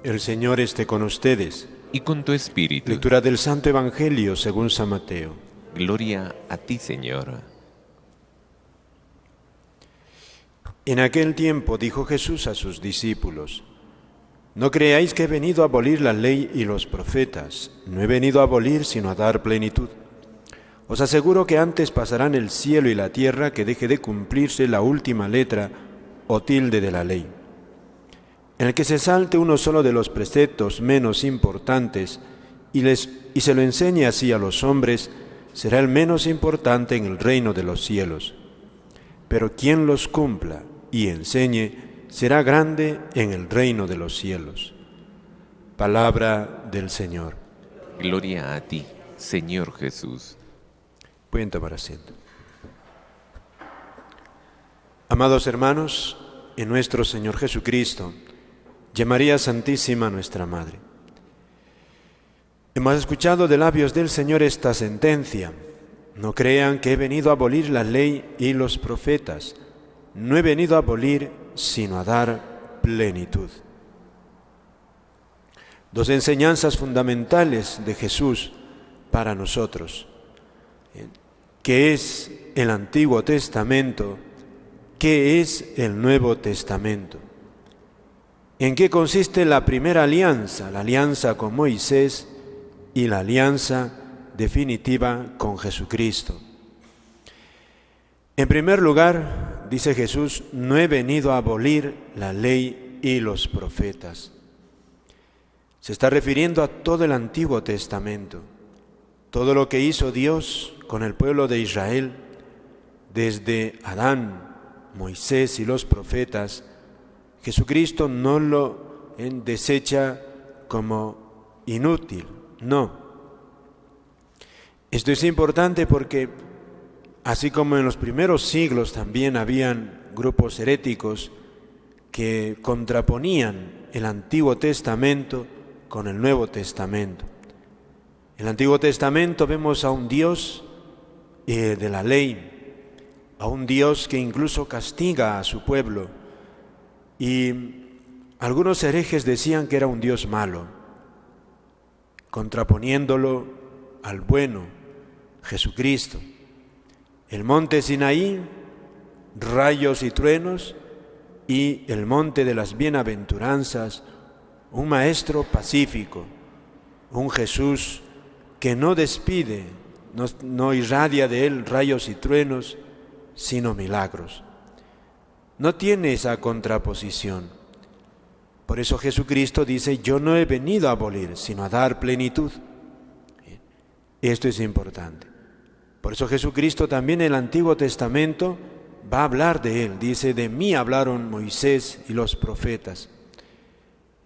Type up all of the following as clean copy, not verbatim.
El Señor esté con ustedes. Y con tu espíritu. Lectura del Santo Evangelio según San Mateo. Gloria a ti, Señor. En aquel tiempo dijo Jesús a sus discípulos: No creáis que he venido a abolir la ley y los profetas. No he venido a abolir, sino a dar plenitud. Os aseguro que antes pasarán el cielo y la tierra que deje de cumplirse la última letra o tilde de la ley. En el que se salte uno solo de los preceptos menos importantes y se lo enseñe así a los hombres, será el menos importante en el reino de los cielos. Pero quien los cumpla y enseñe será grande en el reino de los cielos. Palabra del Señor. Gloria a ti, Señor Jesús. Pueden tomar asiento. Amados hermanos, en nuestro Señor Jesucristo, y a María Santísima nuestra Madre. Hemos escuchado de labios del Señor esta sentencia: no crean que he venido a abolir la ley y los profetas. No he venido a abolir, sino a dar plenitud. Dos enseñanzas fundamentales de Jesús para nosotros. ¿Qué es el Antiguo Testamento? ¿Qué es el Nuevo Testamento? ¿En qué consiste la primera alianza? La alianza con Moisés y la alianza definitiva con Jesucristo. En primer lugar, dice Jesús, no he venido a abolir la ley y los profetas. Se está refiriendo a todo el Antiguo Testamento, todo lo que hizo Dios con el pueblo de Israel, desde Adán, Moisés y los profetas. Jesucristo no lo desecha como inútil, no. Esto es importante porque, así como en los primeros siglos también habían grupos heréticos que contraponían el Antiguo Testamento con el Nuevo Testamento. En el Antiguo Testamento vemos a un Dios de la ley, a un Dios que incluso castiga a su pueblo. Y algunos herejes decían que era un Dios malo, contraponiéndolo al bueno, Jesucristo. El monte Sinaí, rayos y truenos, y el monte de las bienaventuranzas, un maestro pacífico, un Jesús que no despide, no irradia de él rayos y truenos, sino milagros. No tiene esa contraposición. Por eso Jesucristo dice: yo no he venido a abolir, sino a dar plenitud. Esto es importante. Por eso Jesucristo también en el Antiguo Testamento va a hablar de él. Dice: de mí hablaron Moisés y los profetas.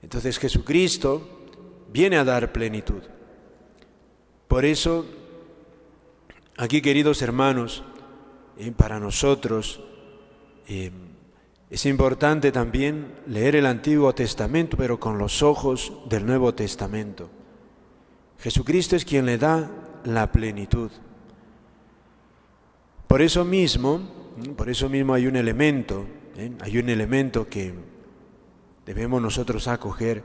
Entonces Jesucristo viene a dar plenitud. Por eso, aquí, queridos hermanos, para nosotros es importante también leer el Antiguo Testamento, pero con los ojos del Nuevo Testamento. Jesucristo es quien le da la plenitud. Por eso mismo hay un elemento que debemos nosotros acoger,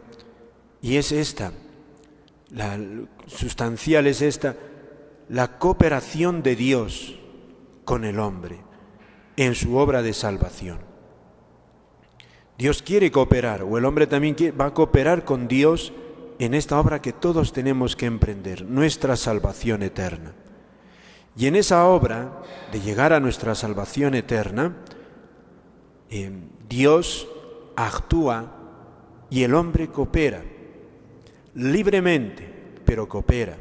y es esta, la sustancial es esta, la cooperación de Dios con el hombre en su obra de salvación. Dios quiere cooperar, o el hombre también va a cooperar con Dios en esta obra que todos tenemos que emprender, nuestra salvación eterna. Y en esa obra de llegar a nuestra salvación eterna, Dios actúa y el hombre coopera, libremente, pero coopera.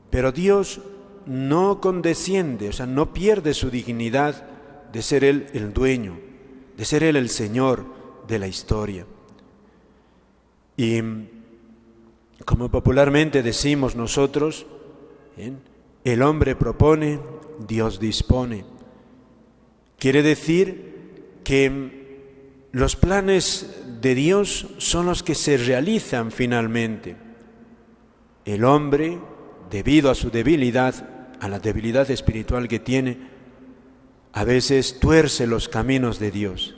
Pero Dios no condesciende, no pierde su dignidad de ser Él el dueño, de ser Él el Señor de la historia. Y como popularmente decimos nosotros, el hombre propone, Dios dispone. Quiere decir que los planes de Dios son los que se realizan finalmente. El hombre, debido a su debilidad, a la debilidad espiritual que tiene, a veces tuerce los caminos de Dios,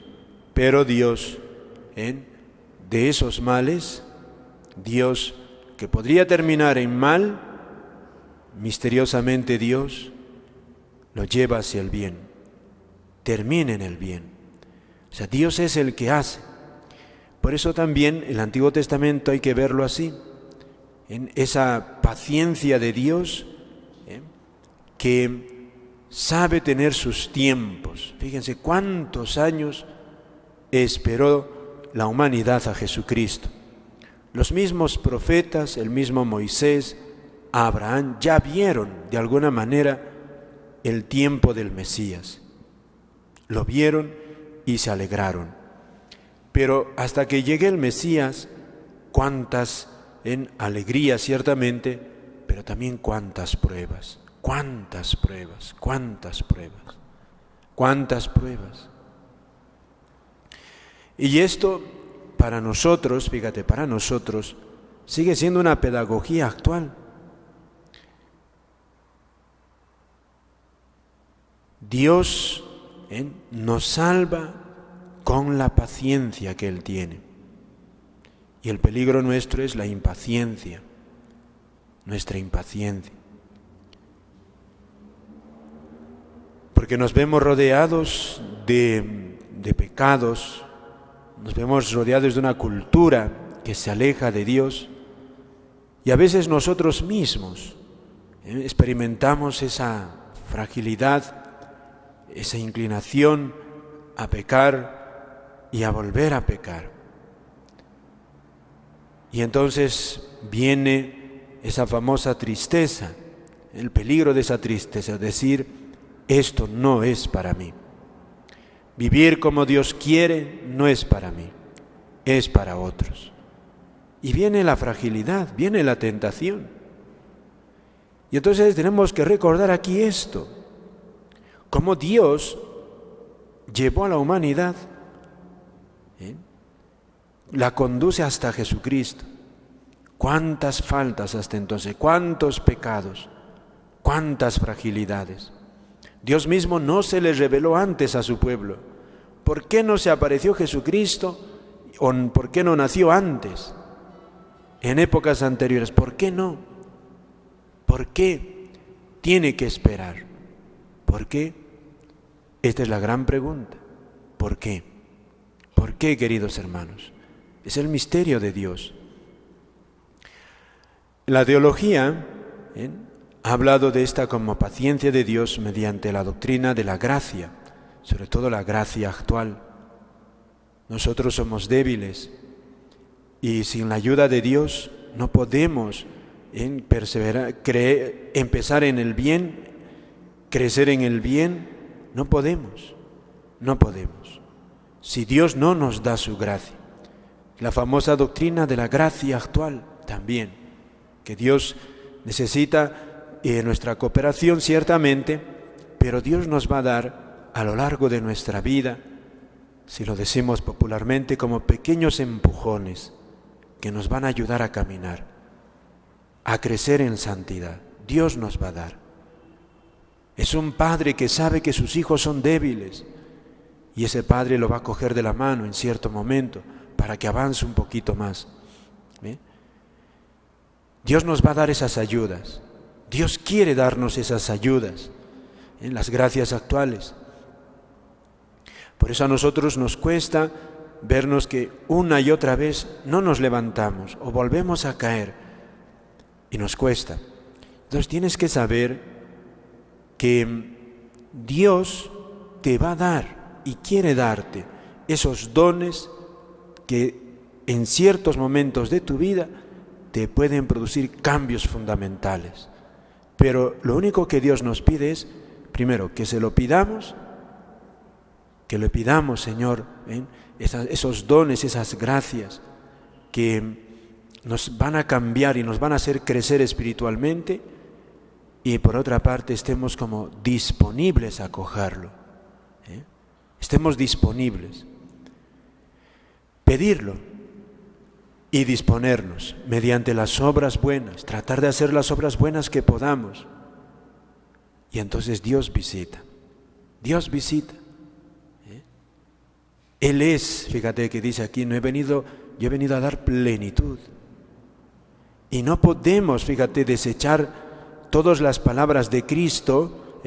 pero Dios, de esos males, Dios, que podría terminar en mal, misteriosamente Dios lo lleva hacia el bien, termina en el bien. O sea, Dios es el que hace. Por eso también el Antiguo Testamento hay que verlo así, en esa paciencia de Dios, que sabe tener sus tiempos. Fíjense cuántos años esperó la humanidad a Jesucristo. Los mismos profetas, el mismo Moisés, Abraham, ya vieron de alguna manera el tiempo del Mesías. Lo vieron y se alegraron. Pero hasta que llegue el Mesías, cuántas alegrías ciertamente, pero también cuántas pruebas, cuántas pruebas, cuántas pruebas, cuántas pruebas. Y esto para nosotros, fíjate, para nosotros sigue siendo una pedagogía actual. Dios nos salva con la paciencia que Él tiene. Y el peligro nuestro es la impaciencia, nuestra impaciencia. Porque nos vemos rodeados de pecados, nos vemos rodeados de una cultura que se aleja de Dios, y a veces nosotros mismos experimentamos esa fragilidad, esa inclinación a pecar y a volver a pecar. Y entonces viene esa famosa tristeza, el peligro de esa tristeza, decir, esto no es para mí. Vivir como Dios quiere no es para mí, es para otros. Y viene la fragilidad, viene la tentación. Y entonces tenemos que recordar aquí esto, cómo Dios llevó a la humanidad, la conduce hasta Jesucristo. Cuántas faltas hasta entonces, cuántos pecados, cuántas fragilidades. Dios mismo no se le reveló antes a su pueblo. ¿Por qué no se apareció Jesucristo? ¿O por qué no nació antes? En épocas anteriores, ¿por qué no? ¿Por qué tiene que esperar? ¿Por qué? Esta es la gran pregunta. ¿Por qué? ¿Por qué, queridos hermanos? Es el misterio de Dios. La teología ha hablado de esta como paciencia de Dios mediante la doctrina de la gracia, sobre todo la gracia actual. Nosotros somos débiles y sin la ayuda de Dios no podemos perseverar, empezar en el bien, crecer en el bien, no podemos. Si Dios no nos da su gracia. La famosa doctrina de la gracia actual también, que Dios necesita nuestra cooperación ciertamente, pero Dios nos va a dar a lo largo de nuestra vida, si lo decimos popularmente, como pequeños empujones que nos van a ayudar a caminar, a crecer en santidad. Dios nos va a dar. Es un padre que sabe que sus hijos son débiles y ese padre lo va a coger de la mano en cierto momento para que avance un poquito más. Dios nos va a dar esas ayudas. Dios quiere darnos esas ayudas en las gracias actuales. Por eso a nosotros nos cuesta vernos que una y otra vez no nos levantamos o volvemos a caer y nos cuesta. Entonces tienes que saber que Dios te va a dar y quiere darte esos dones que en ciertos momentos de tu vida te pueden producir cambios fundamentales. Pero lo único que Dios nos pide es, primero, que se lo pidamos, que le pidamos, Señor, esos dones, esas gracias que nos van a cambiar y nos van a hacer crecer espiritualmente, y por otra parte estemos como disponibles a cogerlo. Estemos disponibles. Pedirlo y disponernos mediante las obras buenas, tratar de hacer las obras buenas que podamos. Y entonces Dios visita. Dios visita. Él es, fíjate que dice aquí, yo he venido a dar plenitud. Y no podemos, fíjate, desechar todas las palabras de Cristo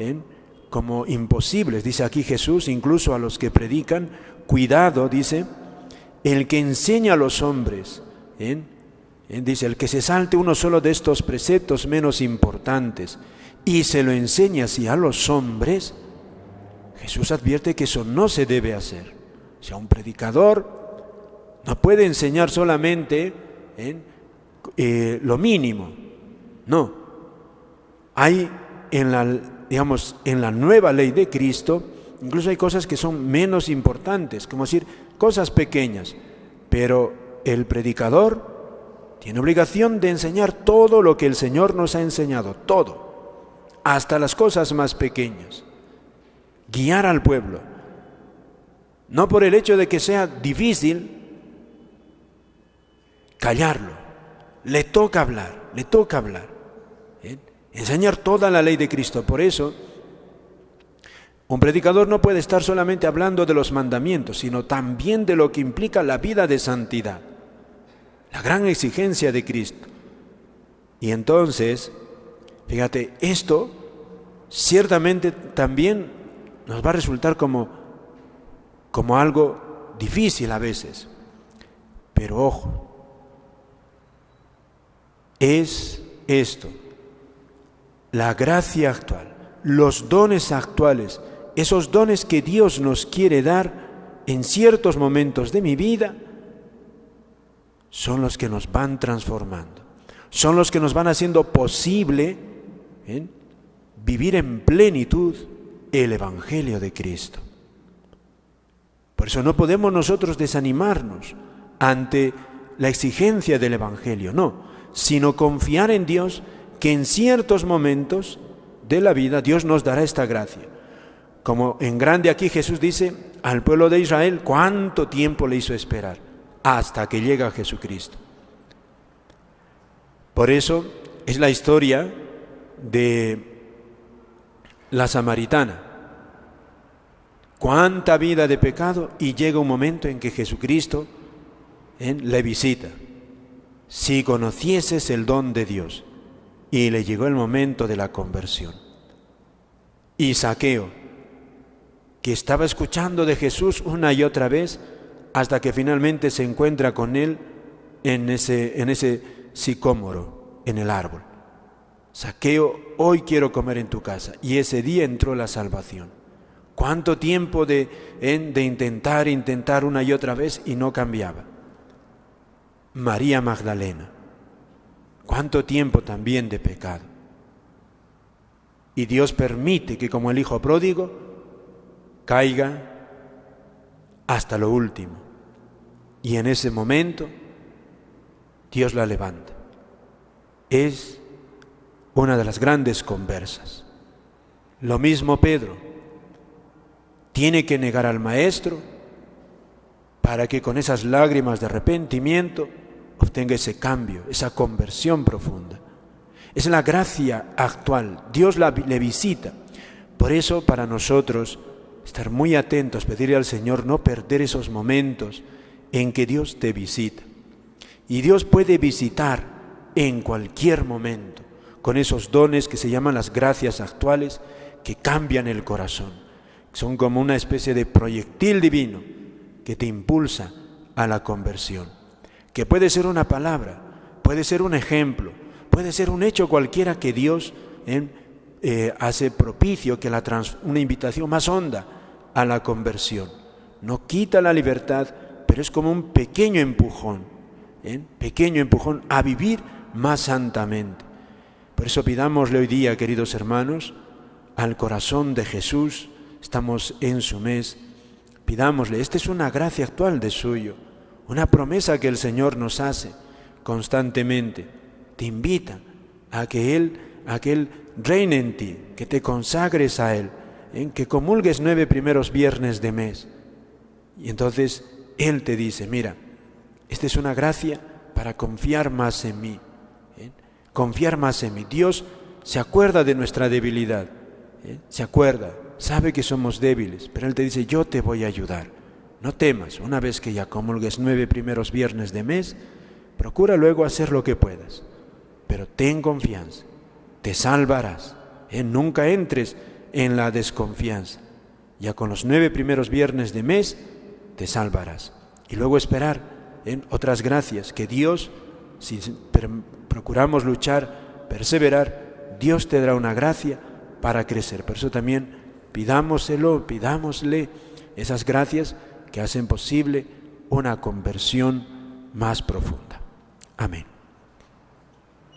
como imposibles. Dice aquí Jesús, incluso a los que predican, cuidado, dice, el que enseña a los hombres, dice, el que se salte uno solo de estos preceptos menos importantes y se lo enseña así a los hombres, Jesús advierte que eso no se debe hacer. O sea, un predicador no puede enseñar solamente lo mínimo. No. Hay en la nueva ley de Cristo, incluso hay cosas que son menos importantes, como decir, cosas pequeñas. Pero el predicador tiene obligación de enseñar todo lo que el Señor nos ha enseñado, todo, hasta las cosas más pequeñas. Guiar al pueblo. No por el hecho de que sea difícil, callarlo. Le toca hablar. Enseñar toda la ley de Cristo. Por eso, un predicador no puede estar solamente hablando de los mandamientos, sino también de lo que implica la vida de santidad, la gran exigencia de Cristo. Y entonces, fíjate, esto ciertamente también nos va a resultar como algo difícil a veces. Pero ojo, es esto, la gracia actual, los dones actuales, esos dones que Dios nos quiere dar en ciertos momentos de mi vida, son los que nos van transformando, son los que nos van haciendo posible vivir en plenitud el Evangelio de Cristo. Por eso no podemos nosotros desanimarnos ante la exigencia del Evangelio, no, sino confiar en Dios, que en ciertos momentos de la vida Dios nos dará esta gracia. Como en grande aquí Jesús dice al pueblo de Israel, cuánto tiempo le hizo esperar hasta que llega Jesucristo. Por eso es la historia de la samaritana. Cuánta vida de pecado, y llega un momento en que Jesucristo le visita. Si conocieses el don de Dios. Y le llegó el momento de la conversión. Y Zaqueo, que estaba escuchando de Jesús una y otra vez, hasta que finalmente se encuentra con él en ese sicómoro, en el árbol. Zaqueo, hoy quiero comer en tu casa. Y ese día entró la salvación. ¿Cuánto tiempo de intentar una y otra vez y no cambiaba? María Magdalena, ¿cuánto tiempo también de pecado? Y Dios permite que, como el hijo pródigo, caiga hasta lo último. Y en ese momento, Dios la levanta. Es una de las grandes conversas. Lo mismo Pedro. Tiene que negar al Maestro para que con esas lágrimas de arrepentimiento obtenga ese cambio, esa conversión profunda. Es la gracia actual. Dios le visita. Por eso, para nosotros, estar muy atentos, pedirle al Señor no perder esos momentos en que Dios te visita. Y Dios puede visitar en cualquier momento, con esos dones que se llaman las gracias actuales, que cambian el corazón. Son como una especie de proyectil divino que te impulsa a la conversión. Que puede ser una palabra, puede ser un ejemplo, puede ser un hecho cualquiera que Dios hace propicio, que una invitación más honda a la conversión. No quita la libertad, pero es como un pequeño empujón a vivir más santamente. Por eso pidámosle hoy día, queridos hermanos, al corazón de Jesús. Estamos en su mes, pidámosle, esta es una gracia actual de suyo, una promesa que el Señor nos hace constantemente. Te invita a que Él reine en ti, que te consagres a Él, que comulgues 9 primeros viernes de mes. Y entonces Él te dice, mira, esta es una gracia para confiar más en mí, confiar más en mí. Dios se acuerda de nuestra debilidad, se acuerda. Sabe que somos débiles, pero Él te dice, yo te voy a ayudar. No temas, una vez que ya comulgues 9 primeros viernes de mes, procura luego hacer lo que puedas. pero ten confianza, te salvarás. Nunca entres en la desconfianza. Ya con los 9 primeros viernes de mes te salvarás. Y luego esperar en otras gracias que Dios, si procuramos luchar, perseverar, Dios te dará una gracia para crecer. Por eso también pidámosle esas gracias que hacen posible una conversión más profunda. Amén.